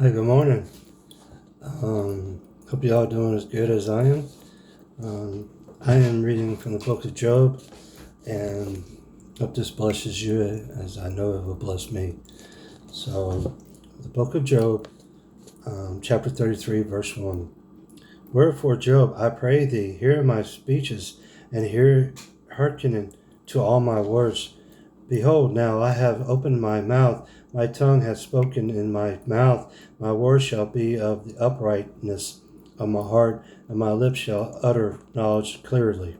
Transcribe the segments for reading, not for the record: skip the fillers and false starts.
Hey, good morning. Hope y'all doing as good as I am. I am reading from the book of Job, and hope this blesses you as I know it will bless me. So, the book of Job, chapter 33, verse 1. Wherefore, Job, I pray thee, hear my speeches, and hearken to all my words. Behold, now I have opened my mouth, my tongue hath spoken in my mouth, my words shall be of the uprightness of my heart, and my lips shall utter knowledge clearly.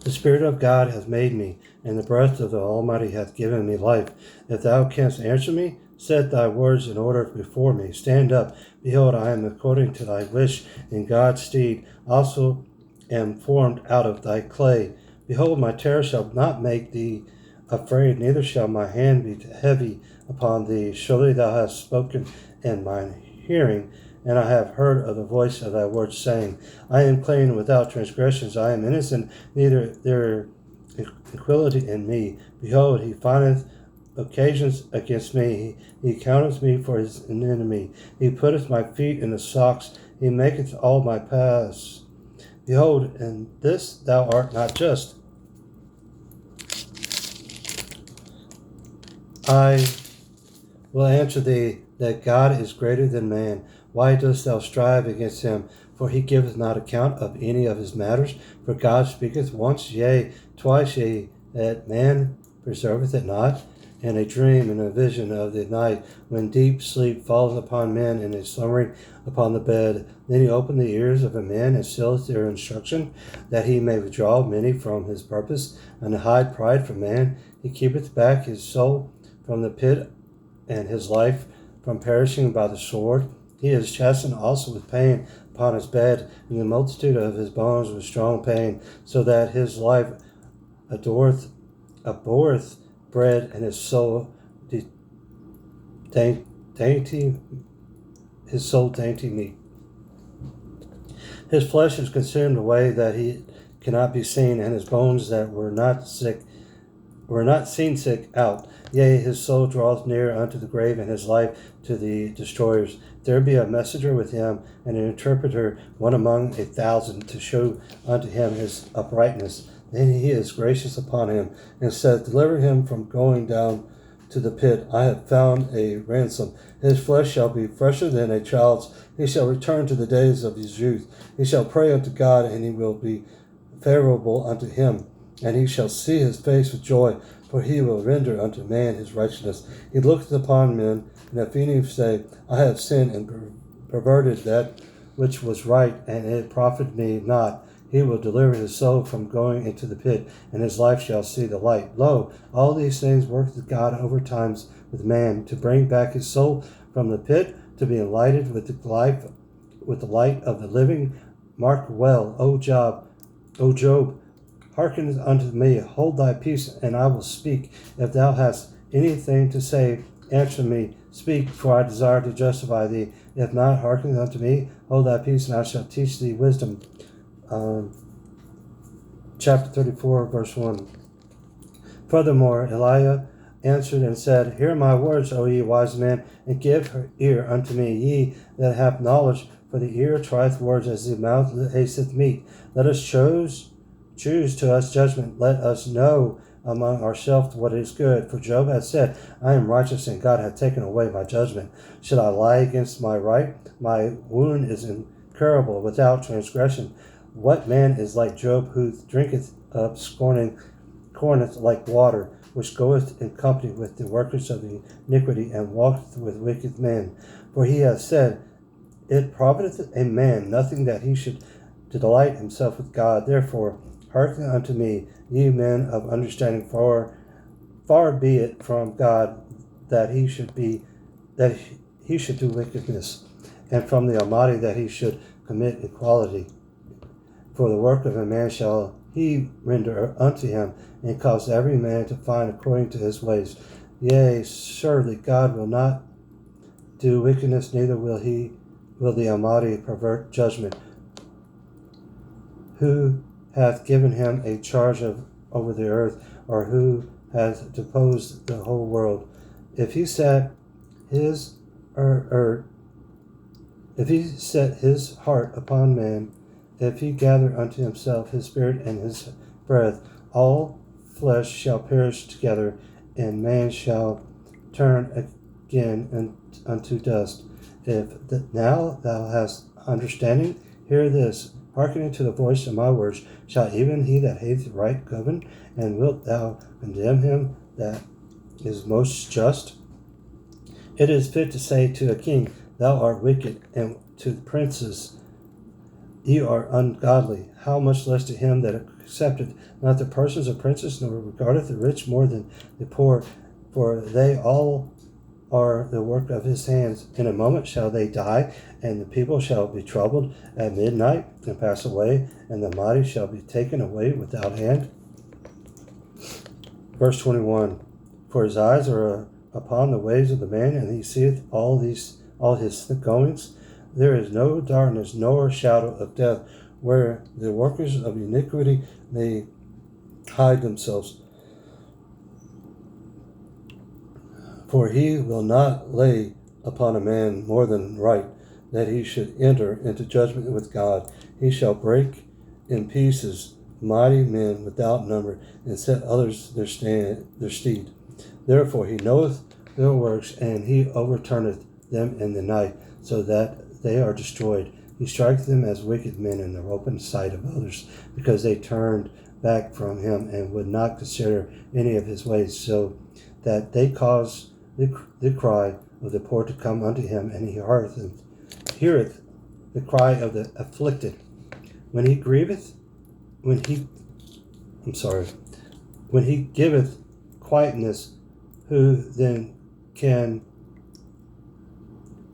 The Spirit of God hath made me, and the breath of the Almighty hath given me life. If thou canst answer me, set thy words in order before me. Stand up, behold, I am according to thy wish, in God's stead also am formed out of thy clay. Behold, my terror shall not make thee afraid, neither shall my hand be heavy upon thee. Surely thou hast spoken in mine hearing, and I have heard of the voice of thy words, saying, I am clean without transgressions, I am innocent, neither there equality in me. Behold, he findeth occasions against me, he counteth me for his enemy. He putteth my feet in the stocks, he maketh all my paths. Behold, in this thou art not just. I will answer thee that God is greater than man. Why dost thou strive against him? For he giveth not account of any of his matters. For God speaketh once, yea, twice, yea, that man preserveth it not. In a dream and a vision of the night, when deep sleep falleth upon men and is slumbering upon the bed, then he opened the ears of a man and sealeth their instruction, that he may withdraw many from his purpose, and hide pride from man. He keepeth back his soul from the pit, and his life from perishing by the sword. He is chastened also with pain upon his bed, and the multitude of his bones with strong pain, so that his life abhorreth bread, and his soul dainty meat. His flesh is consumed away that he cannot be seen, and his bones that were not seen sick out. Yea, his soul draweth near unto the grave, and his life to the destroyers. There be a messenger with him, and an interpreter, one among 1,000, to show unto him his uprightness. Then he is gracious upon him, and said, Deliver him from going down to the pit. I have found a ransom. His flesh shall be fresher than a child's. He shall return to the days of his youth. He shall pray unto God, and he will be favorable unto him. And he shall see his face with joy, for he will render unto man his righteousness. He looketh upon men, and if any say, I have sinned and perverted that which was right, and it profited me not, he will deliver his soul from going into the pit, and his life shall see the light. Lo, all these things worketh God over times with man, to bring back his soul from the pit, to be enlightened with the light of the living. Mark well, O Job, hearken unto me, hold thy peace, and I will speak. If thou hast anything to say, answer me. Speak, for I desire to justify thee. If not, hearken unto me, hold thy peace, and I shall teach thee wisdom. Chapter 34, verse 1. Furthermore, Eliah answered and said, Hear my words, O ye wise men, and give ear unto me, ye that have knowledge, for the ear trieth words as the mouth hasteth meat. Let us choose to us judgment. Let us know among ourselves what is good. For Job hath said, I am righteous, and God hath taken away my judgment. Should I lie against my right? My wound is incurable without transgression. What man is like Job, who drinketh up scorneth like water, which goeth in company with the workers of iniquity, and walketh with wicked men? For he hath said, It profiteth a man nothing that he should delight himself with God. Therefore, hearken unto me, ye men of understanding, far be it from God that he should do wickedness, and from the Almighty that he should commit equality. For the work of a man shall he render unto him, and cause every man to find according to his ways. Yea, surely God will not do wickedness, neither will the Almighty pervert judgment. Who hath given him a charge over the earth, or who hath deposed the whole world? If he set his or if he set his heart upon man, if he gather unto himself his spirit and his breath, all flesh shall perish together, and man shall turn again unto dust. If now thou hast understanding, hear this. Hearkening to the voice of my words, shall even he that hateth right govern? And wilt thou condemn him that is most just? It is fit to say to a king, Thou art wicked, and to the princes, Ye are ungodly. How much less to him that accepteth not the persons of princes, nor regardeth the rich more than the poor, for they all are the work of his hands. In a moment shall they die, and the people shall be troubled at midnight and pass away, and the mighty shall be taken away without hand. Verse 21. For his eyes are upon the ways of the man, and he seeth all his goings. There is no darkness nor shadow of death where the workers of iniquity may hide themselves. For he will not lay upon a man more than right, that he should enter into judgment with God. He shall break in pieces mighty men without number, and set others their stead. Therefore he knoweth their works, and he overturneth them in the night, so that they are destroyed. He striketh them as wicked men in the open sight of others, because they turned back from him and would not consider any of his ways, so that they cause the cry of the poor to come unto him, and he heareth the cry of the afflicted. When he giveth quietness, who then can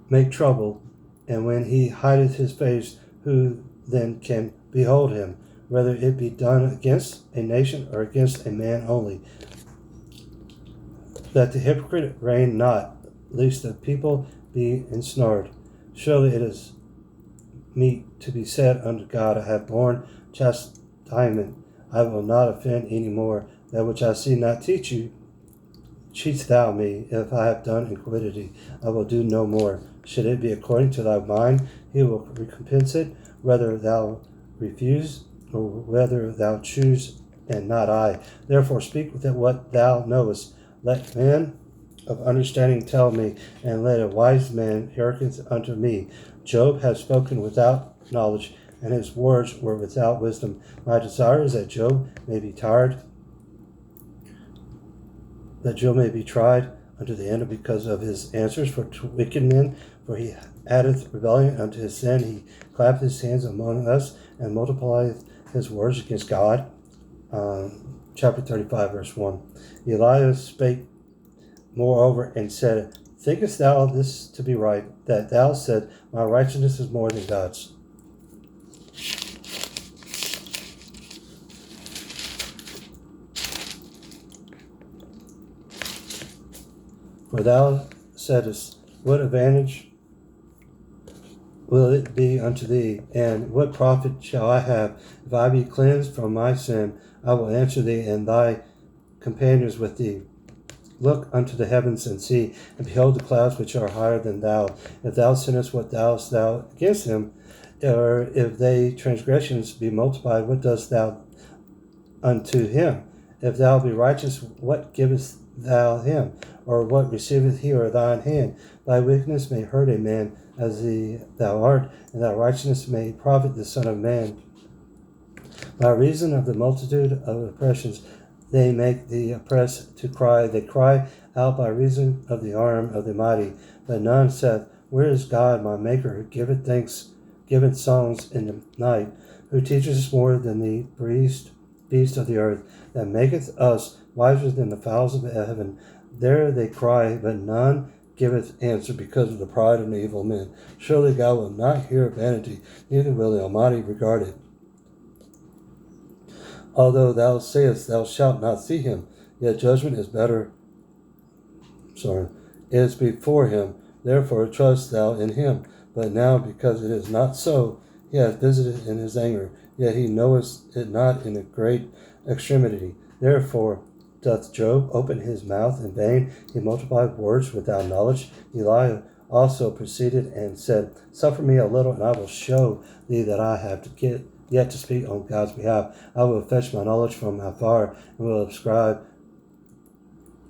make trouble? And when he hideth his face, who then can behold him? Whether it be done against a nation or against a man only. That the hypocrite reign not, lest the people be ensnared. Surely it is meet to be said unto God, I have borne chastisement, I will not offend any more. That which I see not teach thou me. If I have done iniquity, I will do no more. Should it be according to thy mind, he will recompense it, whether thou refuse or whether thou choose, and not I. Therefore speak with what thou knowest. Let men of understanding tell me, and let a wise man hearken unto me. Job has spoken without knowledge, and his words were without wisdom. My desire is that Job may be tried unto the end because of his answers for wicked men. For he addeth rebellion unto his sin. He clappeth his hands among us, and multiplieth his words against God. Chapter 35, verse 1. Elias spake moreover and said, Thinkest thou this to be right, that thou said, My righteousness is more than God's? For thou saidst, What advantage will it be unto thee? And what profit shall I have? If I be cleansed from my sin, I will answer thee, and thy companions with thee. Look unto the heavens and see, and behold the clouds which are higher than thou. If thou sinnest, what dost thou against him? Or if thy transgressions be multiplied, what dost thou unto him? If thou be righteous, what givest thou him? Or what receiveth he or thine hand? Thy wickedness may hurt a man as thou art, and thy righteousness may profit the Son of Man. By reason of the multitude of oppressions, they make the oppressed to cry. They cry out by reason of the arm of the mighty. But none saith, Where is God, my Maker, who giveth songs in the night, who teacheth us more than the beast of the earth, that maketh us wiser than the fowls of heaven? There they cry, but none giveth answer, because of the pride of evil men. Surely God will not hear vanity, neither will the Almighty regard it. Although thou sayest thou shalt not see him, yet judgment is before him. Therefore trust thou in him. But now, because it is not so, he hath visited in his anger, yet he knoweth it not in a great extremity. Therefore doth Job open his mouth in vain? He multiplied words without knowledge. Eliah also proceeded and said, Suffer me a little, and I will show thee that I have yet to speak on God's behalf. I will fetch my knowledge from afar, and will ascribe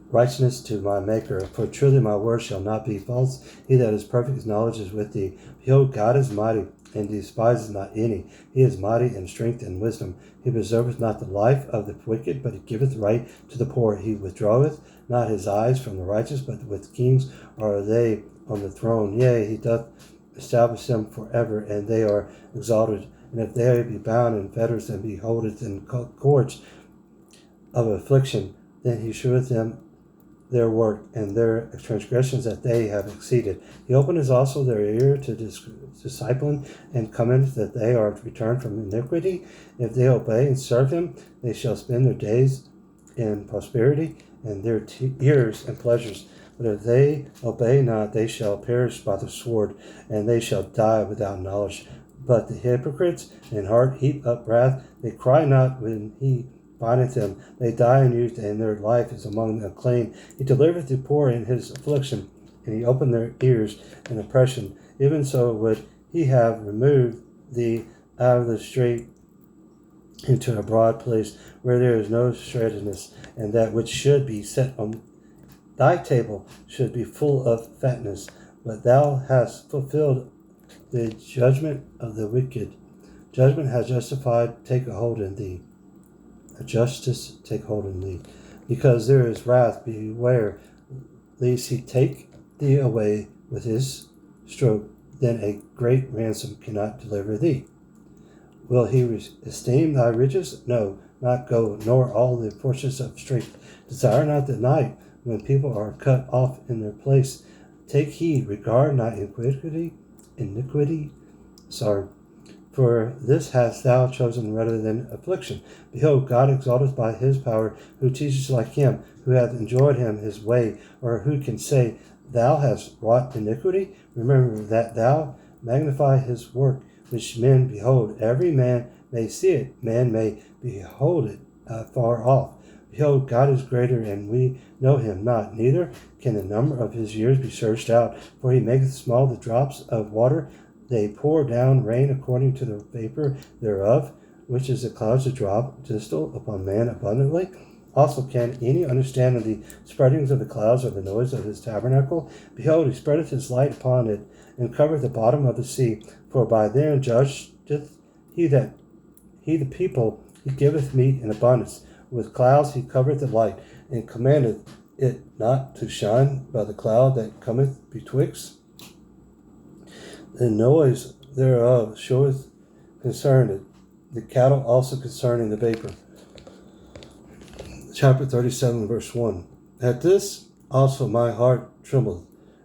righteousness to my Maker. For truly my word shall not be false. He that is perfect, his knowledge is with thee. Behold, God is mighty, and despises not any. He is mighty in strength and wisdom. He preserveth not the life of the wicked, but he giveth right to the poor. He withdraweth not his eyes from the righteous, but with kings are they on the throne. Yea, he doth establish them forever, and they are exalted. And if they be bound in fetters, and be holded in cords of affliction, then he sheweth them their work and their transgressions that they have exceeded. He openeth also their ear to discipline, and commandeth that they are returned from iniquity. If they obey and serve him, they shall spend their days in prosperity, and their years in pleasures. But if they obey not, they shall perish by the sword, and they shall die without knowledge. But the hypocrites in heart heap up wrath. They cry not when he findeth them. They die in youth, and their life is among the unclean. He delivereth the poor in his affliction, and he opened their ears in oppression. Even so would he have removed thee out of the street into a broad place, where there is no straightness, and that which should be set on thy table should be full of fatness. But thou hast fulfilled the judgment of the wicked. Judgment has justified, take a hold in thee. A justice take hold in thee. Because there is wrath, beware, lest he take thee away with his stroke. Then a great ransom cannot deliver thee. Will he esteem thy riches? No, not gold, nor all the forces of strength. Desire not the night, when people are cut off in their place. Take heed, regard not iniquity. For this hast thou chosen rather than affliction. Behold, God exalteth by his power, who teaches like him, who hath enjoyed him his way, or who can say, Thou hast wrought iniquity? Remember that thou magnify his work, which men behold. Every man may see it, man may behold it far off. Behold, God is greater, and we know him not, neither can the number of his years be searched out. For he maketh small the drops of water, they pour down rain according to the vapor thereof, which is the clouds that drop distil upon man abundantly. Also can any understand of the spreadings of the clouds, or the noise of his tabernacle? Behold, he spreadeth his light upon it, and covereth the bottom of the sea. For by them judgeth he the people, he giveth meat in abundance. With clouds he covereth the light, and commandeth it not to shine by the cloud that cometh betwixt. The noise thereof showeth concerning the cattle, also concerning the vapor. Chapter 37, verse 1. At this also my heart trembleth,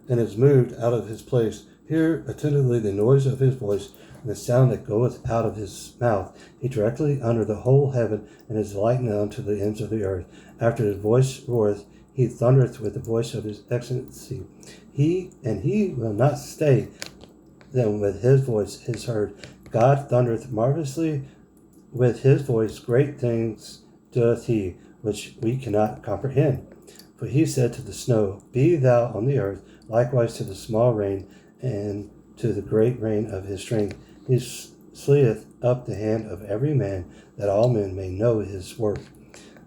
and is moved out of his place. Hear attentively the noise of his voice, and the sound that goeth out of his mouth. He directly under the whole heaven, and is lightened unto the ends of the earth. After his voice roareth, he thundereth with the voice of his excellency. He will not stay, then with his voice is heard. God thundereth marvelously with his voice, great things doeth he, which we cannot comprehend. For he said to the snow, Be thou on the earth, likewise to the small rain, and to the great rain of his strength. He slieth up the hand of every man, that all men may know his work.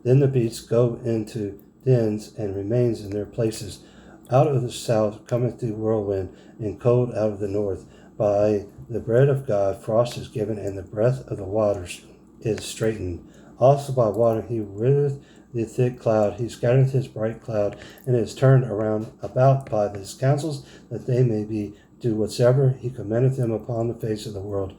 Then the beasts go into dens, and remains in their places. Out of the south cometh the whirlwind, and cold out of the north. By the breath of God frost is given, and the breath of the waters is straitened. Also by water he rideth the thick cloud. He scattereth his bright cloud, and is turned around about by his counsels, that they may do whatsoever he commandeth them upon the face of the world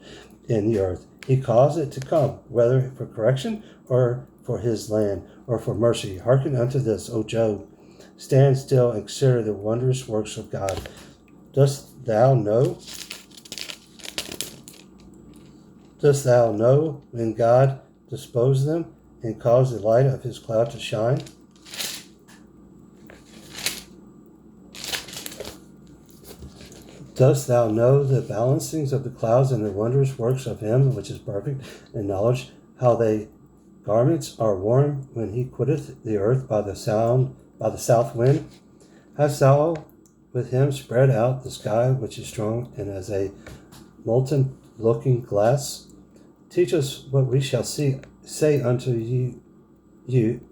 in the earth. He caused it to come, whether for correction, or for his land, or for mercy. Hearken unto this, O Job. Stand still and consider the wondrous works of God. Dost thou know? Dost thou know when God disposed them, and caused the light of his cloud to shine? Dost thou know the balancings of the clouds, and the wondrous works of him which is perfect in knowledge, how they garments are warm when he quitteth the earth by the south wind? Hast thou with him spread out the sky which is strong, and as a molten looking glass? Teach us what we shall say unto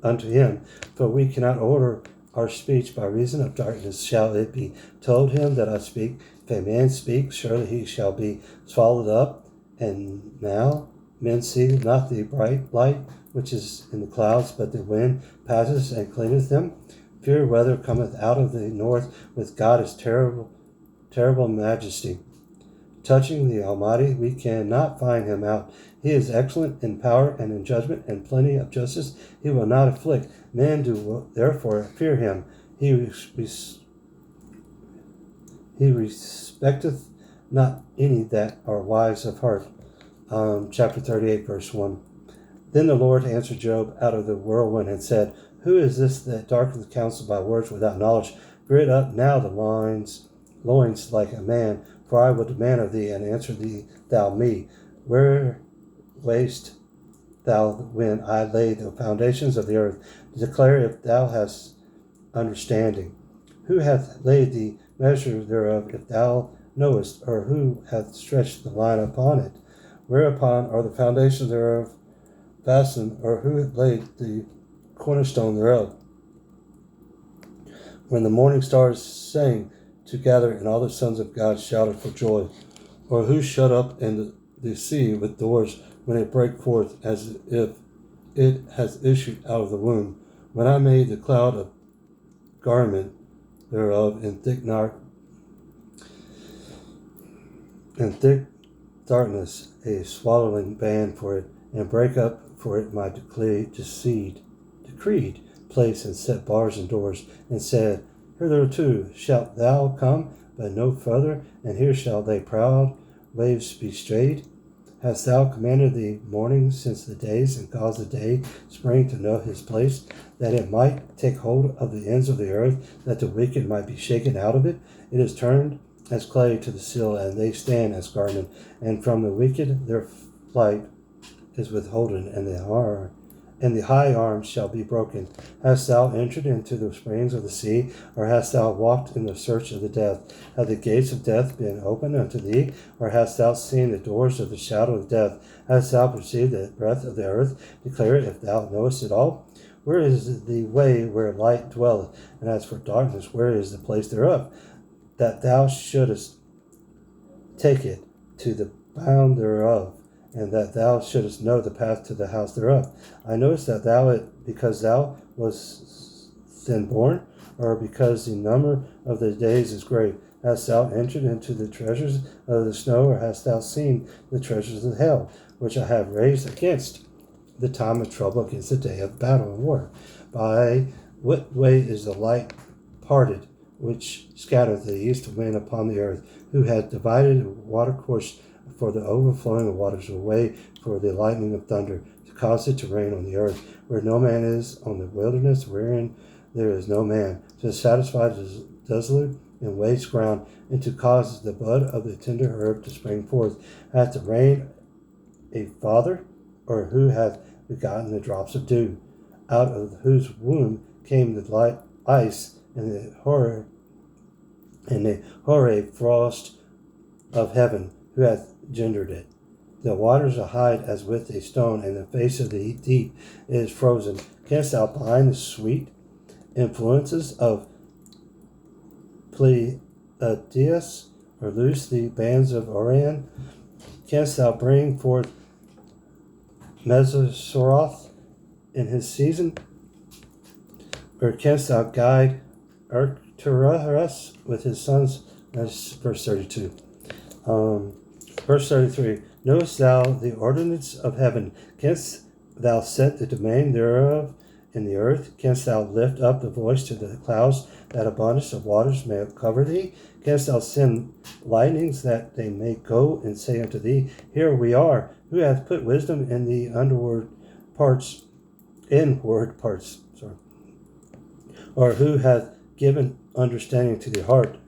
unto him, for we cannot order our speech by reason of darkness. Shall it be told him that I speak? If a man speak, surely he shall be swallowed up. And now men see not the bright light which is in the clouds, but the wind passes and cleaneth them. Fear weather cometh out of the north, with God is terrible majesty. Touching the Almighty, we cannot find him out. He is excellent in power and in judgment and plenty of justice. He will not afflict. Men do therefore fear him. He respecteth not any that are wise of heart. Chapter 38, verse 1. Then the Lord answered Job out of the whirlwind and said, Who is this that darkeneth counsel by words without knowledge? Gird up now the loins like a man, for I will demand of thee, and answer thou me. Where wast thou when I laid the foundations of the earth? Declare if thou hast understanding. Who hath laid the measure thereof, if thou knowest, or who hath stretched the line upon it? Whereupon are the foundations thereof fastened, or who hath laid the cornerstone thereof? When the morning stars sang together, and all the sons of God shouted for joy, or who shut up in the sea with doors when it brake forth as if it has issued out of the womb? When I made the cloud a garment thereof, and thick darkness a swaddling band for it, and break up for it my decreed place, and set bars and doors, and said, Hitherto shalt thou come, but no further, and here shall thy proud waves be stayed. Hast thou commanded the morning since the days, and caused the day spring to know his place, that it might take hold of the ends of the earth, that the wicked might be shaken out of it? It is turned as clay to the sill, and they stand as garment, and from the wicked their flight is withholden, and the high arms shall be broken. Hast thou entered into the springs of the sea, or hast thou walked in the search of the death? Have the gates of death been opened unto thee, or hast thou seen the doors of the shadow of death? Hast thou perceived the breadth of the earth? Declare it, if thou knowest it all. Where is the way where light dwelleth? And as for darkness, where is the place thereof? That thou shouldest take it to the bound thereof, and that thou shouldest know the path to the house thereof. I noticed that because thou wast then born, or because the number of the days is great. Hast thou entered into the treasures of the snow, or hast thou seen the treasures of hell, which I have raised against the time of trouble, against the day of battle and war? By what way is the light parted, which scattereth the east wind upon the earth? Who hath divided the water course for the overflowing of waters, away for the lightning of thunder, to cause it to rain on the earth, where no man is, on the wilderness wherein there is no man, to satisfy the desolate and waste ground, and to cause the bud of the tender herb to spring forth? Hath the rain a father, or who hath begotten the drops of dew, out of whose womb came the light ice, and the hoary frost of heaven? Who hath gendered it? The waters are hid as with a stone, and the face of the deep is frozen. Canst thou bind the sweet influences of Pleiades, or loose the bands of Orion? Canst thou bring forth Mesosoroth in his season? Or canst thou guide Arcturus with his sons? That's verse 32. Verse 33. Knowest thou the ordinance of heaven? Canst thou set the domain thereof in the earth? Canst thou lift up the voice to the clouds, that abundance of waters may cover thee? Canst thou send lightnings, that they may go and say unto thee, Here we are? Who hath put wisdom in the inward parts? Or who hath given understanding to the heart?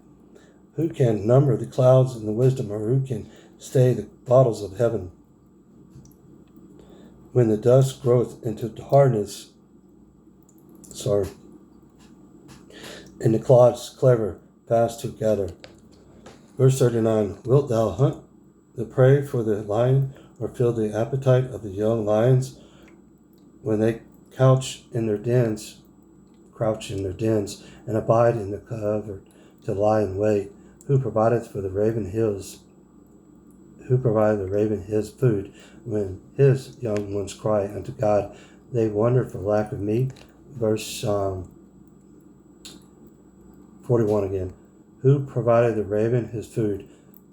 Who can number the clouds in the wisdom, or who can stay the bottles of heaven? When the dust groweth into hardness, and the clods clever fast together. Verse 39, wilt thou hunt the prey for the lion, or fill the appetite of the young lions when they crouch in their dens, and abide in the covert to lie in wait? Who provided the raven his food when his young ones cry unto God? They wonder for lack of meat. Verse 41 again. Who provided the raven his food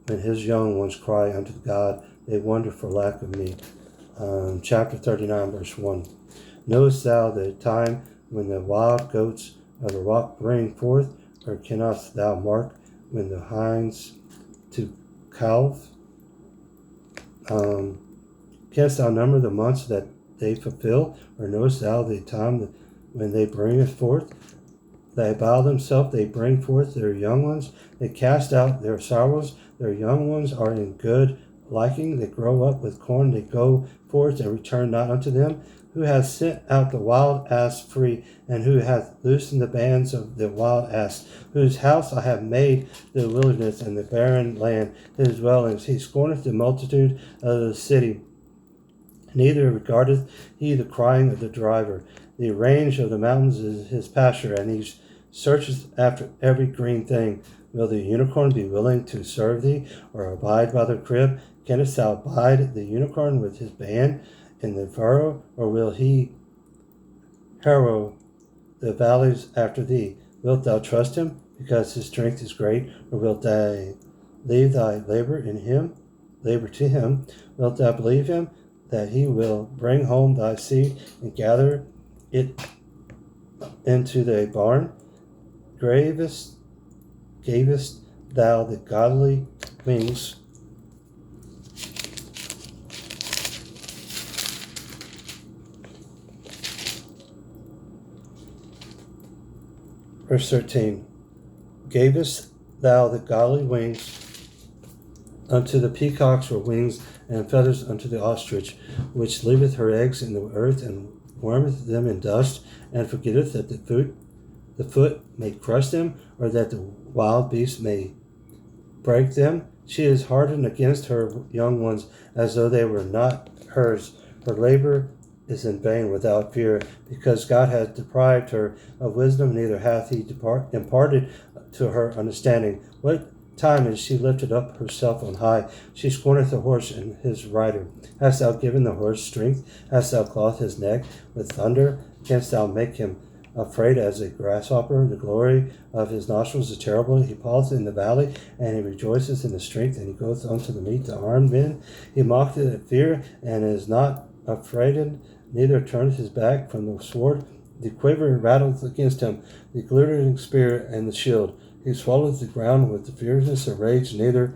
when his young ones cry unto God? They wonder for lack of meat. Chapter 39, verse 1. Knowest thou the time when the wild goats of the rock bring forth, or cannot thou mark when the hinds to calve? Canst thou number the months that they fulfill, or knowest thou the time when they bring it forth? They bow themselves, they bring forth their young ones, they cast out their sorrows, their young ones are in good liking, they grow up with corn, they go forth and return not unto them. Who hath sent out the wild ass free, and who hath loosened the bands of the wild ass, whose house I have made the wilderness and the barren land his dwellings. He scorneth the multitude of the city, neither regardeth he the crying of the driver. The range of the mountains is his pasture, and he searcheth after every green thing. Will the unicorn be willing to serve thee, or abide by the crib? Canst thou abide the unicorn with his band in the furrow, or will he harrow the valleys after thee? Wilt thou trust him, because his strength is great, or wilt thou leave thy labor to him? Wilt thou believe him, that he will bring home thy seed and gather it into the barn? Gavest thou the godly wings, verse 13, gavest thou the godly wings unto the peacocks, or wings and feathers unto the ostrich, which leaveth her eggs in the earth, and warmeth them in dust, and forgetteth that the foot may crush them, or that the wild beast may break them? She is hardened against her young ones, as though they were not hers. Her labor is in vain without fear, because God hath deprived her of wisdom, neither hath he imparted to her understanding. What time is she lifted up herself on high? She scorneth the horse and his rider. Hast thou given the horse strength? Hast thou clothed his neck with thunder? Canst thou make him afraid as a grasshopper? The glory of his nostrils is terrible. He pauseth in the valley, and he rejoiceth in the strength, and he goeth unto the meat to armed men. He mocketh at fear, and is not affrighted, neither turneth his back from the sword. The quiver rattleth against him, the glittering spear and the shield. He swalloweth the ground with the fierceness of rage, neither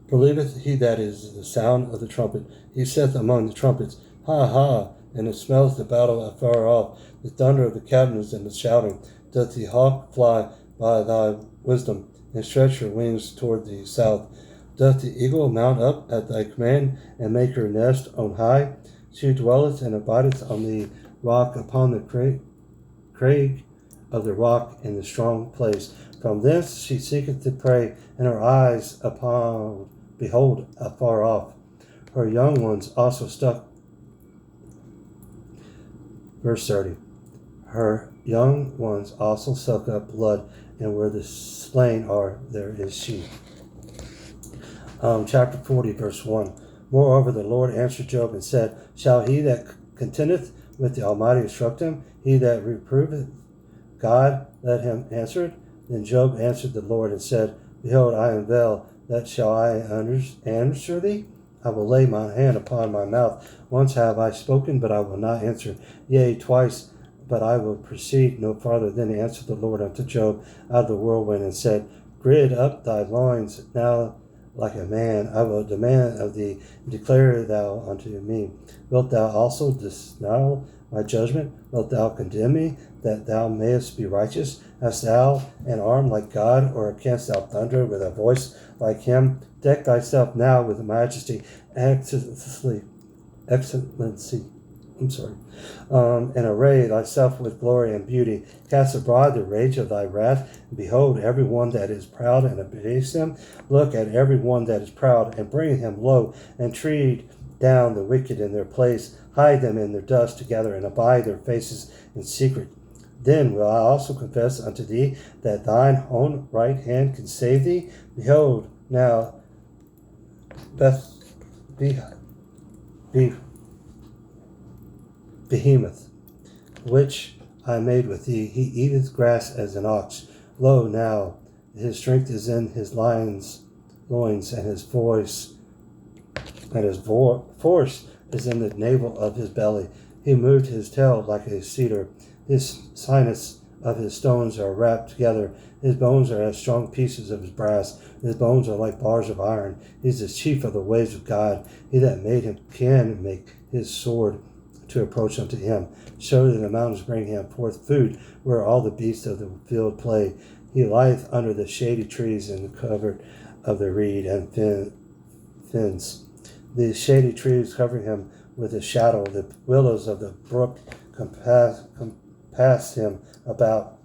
believeth he that is the sound of the trumpet. He saith among the trumpets, Ha, ha, and it smelleth the battle afar off, the thunder of the cannons and the shouting. Doth the hawk fly by thy wisdom, and stretch her wings toward the south? Doth the eagle mount up at thy command, and make her nest on high? She dwelleth and abideth on the rock, upon the crag of the rock in the strong place. From thence she seeketh the prey, and her eyes behold afar off. Her young ones also stuck. Verse 30. Her young ones also suck up blood, and where the slain are, there is she. Chapter 40, verse 1. Moreover, the Lord answered Job and said, Shall he that contendeth with the Almighty instruct him? He that reproveth God, let him answer it? Then Job answered the Lord and said, Behold, I am Bel, that shall I answer thee? I will lay my hand upon my mouth. Once have I spoken, but I will not answer. Yea, twice, but I will proceed no farther. Then answered the Lord unto Job out of the whirlwind, and said, Gird up thy loins now like a man. I will demand of thee, declare thou unto me. Wilt thou also disannul my judgment? Wilt thou condemn me, that thou mayest be righteous? Hast thou an arm like God, or canst thou thunder with a voice like him? Deck thyself now with majesty, excellency, and array thyself with glory and beauty. Cast abroad the rage of thy wrath, and behold every one that is proud, and abase him. Look at every one that is proud, and bring him low, and tread down the wicked in their place. Hide them in their dust together, and abide their faces in secret. Then will I also confess unto thee that thine own right hand can save thee. Behold, now Behemoth, which I made with thee, he eateth grass as an ox. Lo, now his strength is in his lion's loins, and his force is in the navel of his belly. He moved his tail like a cedar. His sinus of his stones are wrapped together. His bones are as strong pieces of his brass. His bones are like bars of iron. He is the chief of the ways of God. He that made him can make his sword to approach unto him. Surely the mountains bring him forth food, where all the beasts of the field play. He lieth under the shady trees in the covert of the reed and fens. The shady trees cover him with a shadow. The willows of the brook compass him about.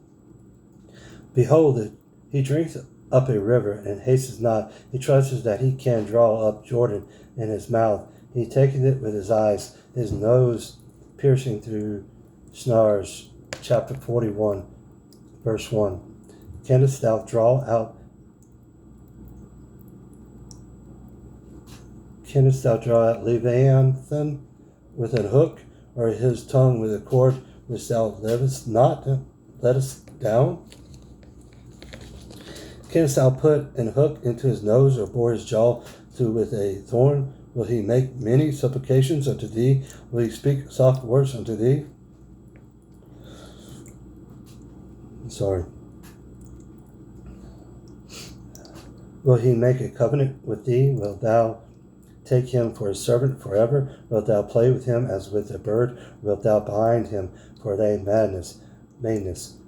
Behold, he drinks up a river and hastens not. He trusts that he can draw up Jordan in his mouth. He taketh it with his eyes, his nose piercing through snares. Chapter 41, verse 1. Canst thou draw out Leviathan with an hook, or his tongue with a cord which thou lettest down? Canst thou put an hook into his nose, or bore his jaw through with a thorn? Will he make many supplications unto thee? Will he speak soft words unto thee? Will he make a covenant with thee? Wilt thou take him for a servant forever? Wilt thou play with him as with a bird? Wilt thou bind him for thy madness?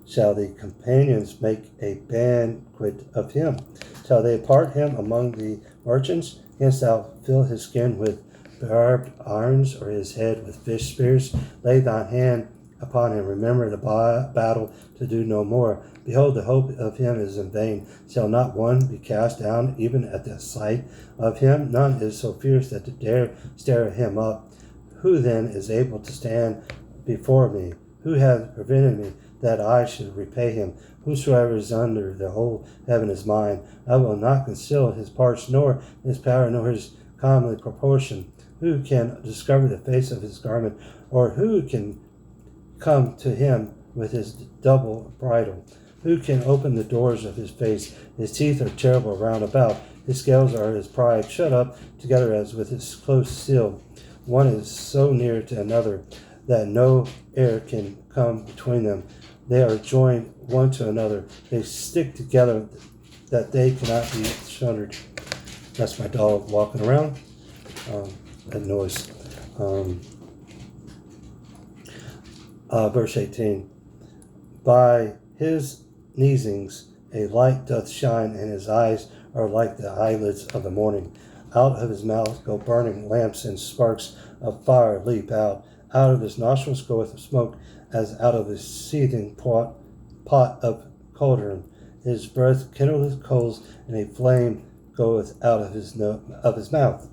Shall the companions make a banquet of him? Shall they part him among the merchants? Canst thou fill his skin with barbed irons, or his head with fish spears? Lay thine hand upon him. Remember the battle to do no more. Behold, the hope of him is in vain. Shall not one be cast down even at the sight of him? None is so fierce that to dare stare him up. Who then is able to stand before me? Who hath prevented me that I should repay him? Whosoever is under the whole heaven is mine. I will not conceal his parts, nor his power, nor his comely proportion. Who can discover the face of his garment, or who can come to him with his double bridle? Who can open the doors of his face? His teeth are terrible round about. His scales are his pride, shut up together as with his close seal. One is so near to another that no air can come between them. They are joined one to another. They stick together that they cannot be sundered. That's my dog walking around. That noise. Verse 18. By his neesings a light doth shine, and his eyes are like the eyelids of the morning. Out of his mouth go burning lamps, and sparks of fire leap out. Out of his nostrils goeth smoke, as out of the seething pot of cauldron. His breath kindleth coals, and a flame goeth out of his mouth.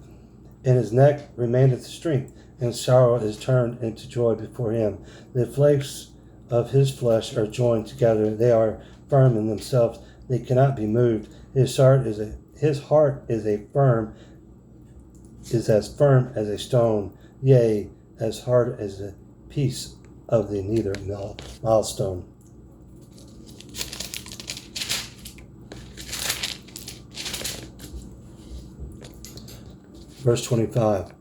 In his neck remaineth strength, and sorrow is turned into joy before him. The flakes of his flesh are joined together; they are firm in themselves; they cannot be moved. His heart is as firm as a stone, yea, as hard as a piece of the nether milestone. Verse 25.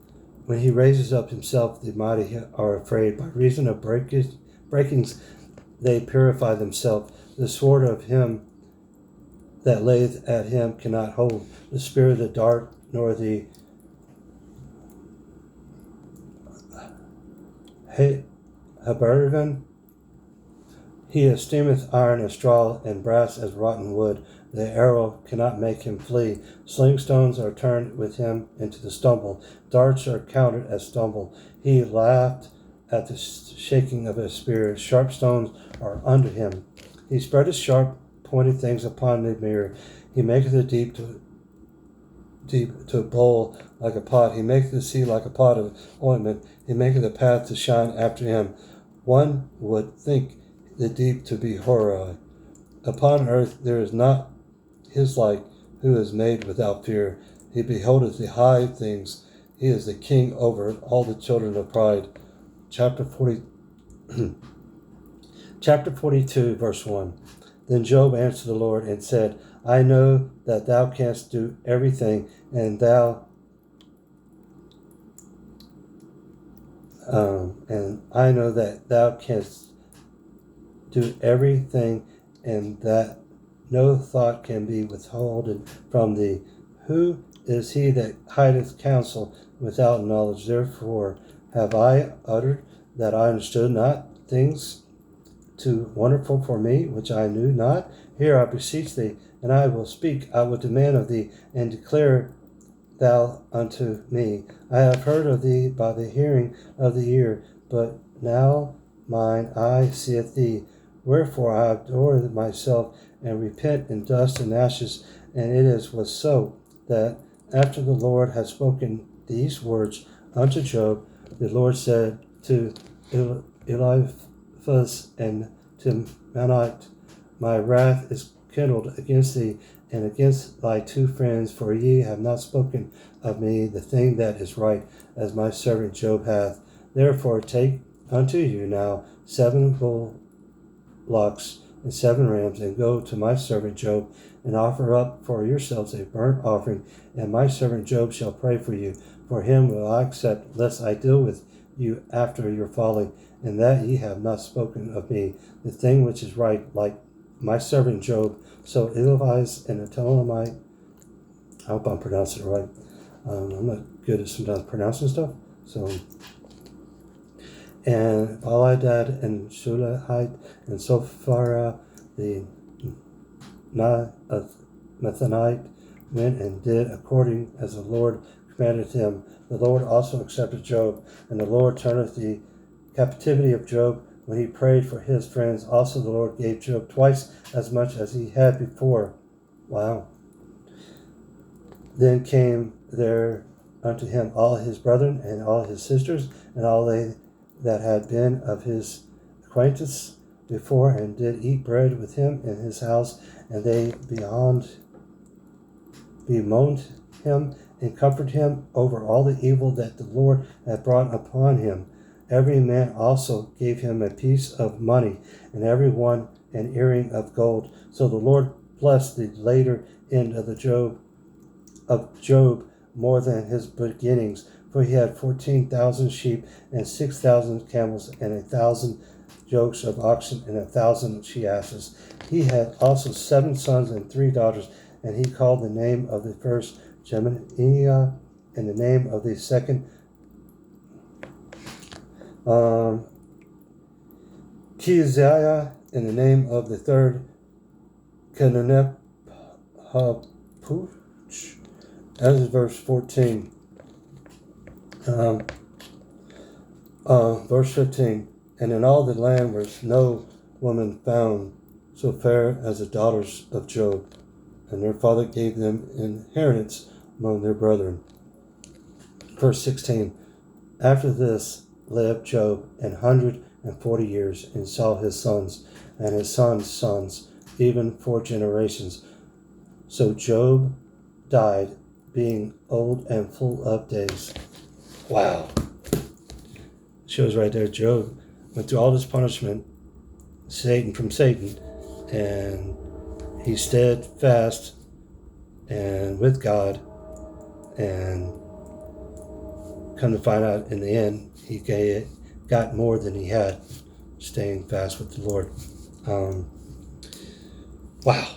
When he raises up himself, the mighty are afraid. By reason of breakings, they purify themselves. The sword of him that layeth at him cannot hold. The spear of the dart, nor the habergeon. He esteemeth iron as straw, and brass as rotten wood. The arrow cannot make him flee. Sling stones are turned with him into the stumble. Darts are counted as stumble. He laughed at the shaking of his spear. Sharp stones are under him. He spreadeth sharp pointed things upon the mirror. He maketh the deep to bowl like a pot. He maketh the sea like a pot of ointment. He maketh the path to shine after him. One would think the deep to be horror. Upon earth there is not his like, who is made without fear. He beholdeth the high things. He is the king over all the children of pride. Chapter 42, verse 1. Then Job answered the Lord and said, I know that thou canst do everything, and I know that thou canst do everything, and that no thought can be withholden from thee. Who is he that hideth counsel without knowledge? Therefore have I uttered that I understood not things too wonderful for me, which I knew not. Here I beseech thee, and I will speak. I will demand of thee, and declare thou unto me. I have heard of thee by the hearing of the ear, but now mine eye seeth thee. Wherefore I adore myself, and repent in dust and ashes. And was so, that after the Lord had spoken these words unto Job, the Lord said to Eliphaz and to Manite, my wrath is kindled against thee, and against thy two friends, for ye have not spoken of me the thing that is right, as my servant Job hath. Therefore take unto you now 7 bullocks and 7 rams, and go to my servant Job, and offer up for yourselves a burnt offering, and my servant Job shall pray for you. For him will I accept, lest I deal with you after your folly, and that ye have not spoken of me the thing which is right, like my servant Job. So Eliphaz and Atelemite, I hope I'm pronouncing it right. I'm not good at sometimes pronouncing stuff. So, and Baladad and Shulahite and Sophara the Nathanaite went and did according as the Lord commanded him. The Lord also accepted Job, and the Lord turneth the captivity of Job when he prayed for his friends. Also the Lord gave Job twice as much as he had before. Wow. Then came there unto him all his brethren and all his sisters, and all they that had been of his acquaintance before, and did eat bread with him in his house, and they bemoaned him and comforted him over all the evil that the Lord had brought upon him. Every man also gave him a piece of money, and every one an earring of gold. So the Lord blessed the later end of Job more than his beginnings, for he had 14,000 sheep and 6,000 camels and 1,000 yokes of oxen and 1,000 she-asses. He had also 7 sons and 3 daughters, and he called the name of the first Jeminiah, and the name of the second Keziah, and the name of the third Kenanepuch. That is verse 14. Verse 15. And in all the land was no woman found so fair as the daughters of Job, and their father gave them inheritance among their brethren. Verse 16. After this lived Job 140 years, and saw his sons and his sons' sons, even 4 generations. So Job died, being old and full of days. Wow. Shows right there, Job went through all this punishment from Satan, and he stayed fast and with God, and come to find out in the end, he got more than he had staying fast with the Lord. Wow.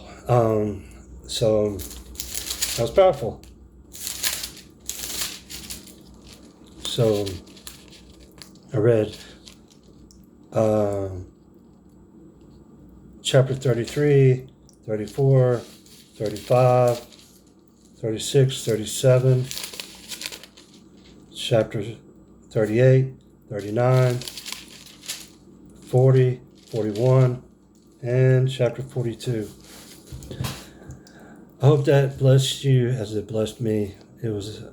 So that was powerful. So I read chapter 33, 34, 35, 36, 37, chapter 38, 39, 40, 41, and chapter 42. I hope that blessed you as it blessed me. It was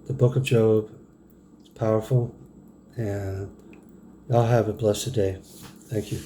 the book of Job. It's powerful, and y'all have a blessed day. Thank you.